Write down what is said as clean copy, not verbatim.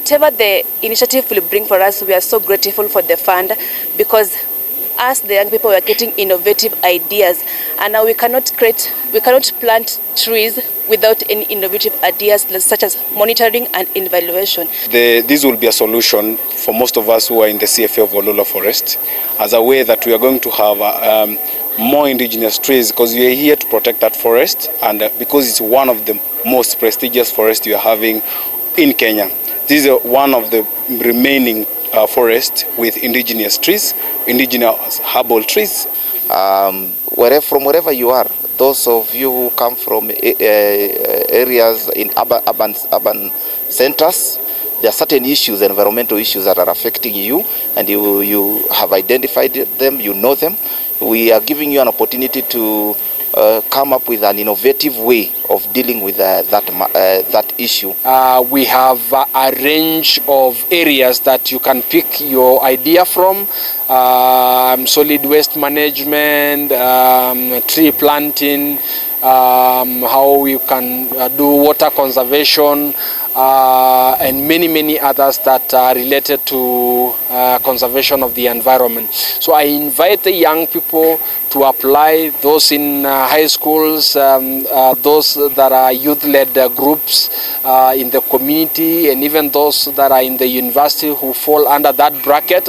whatever the initiative will bring for us, we are so grateful for the fund, because us, the young people, we are getting innovative ideas, and now we cannot plant trees without any innovative ideas such as monitoring and evaluation. This will be a solution for most of us who are in the CFA of Ololo Forest, as a way that we are going to have more indigenous trees, because we are here to protect that forest, and because it's one of the most prestigious forests you are having in Kenya. This is one of the remaining forest with indigenous trees, indigenous herbal trees. From wherever you are, those of you who come from areas in urban centers, there are certain issues, environmental issues that are affecting you, and you have identified them, you know them. We are giving you an opportunity to come up with an innovative way of dealing with that issue. We have a range of areas that you can pick your idea from: solid waste management, tree planting, how you can do water conservation, and many others that are related to conservation of the environment. So I invite the young people to apply, those in high schools, those that are youth-led groups in the community, and even those that are in the university who fall under that bracket.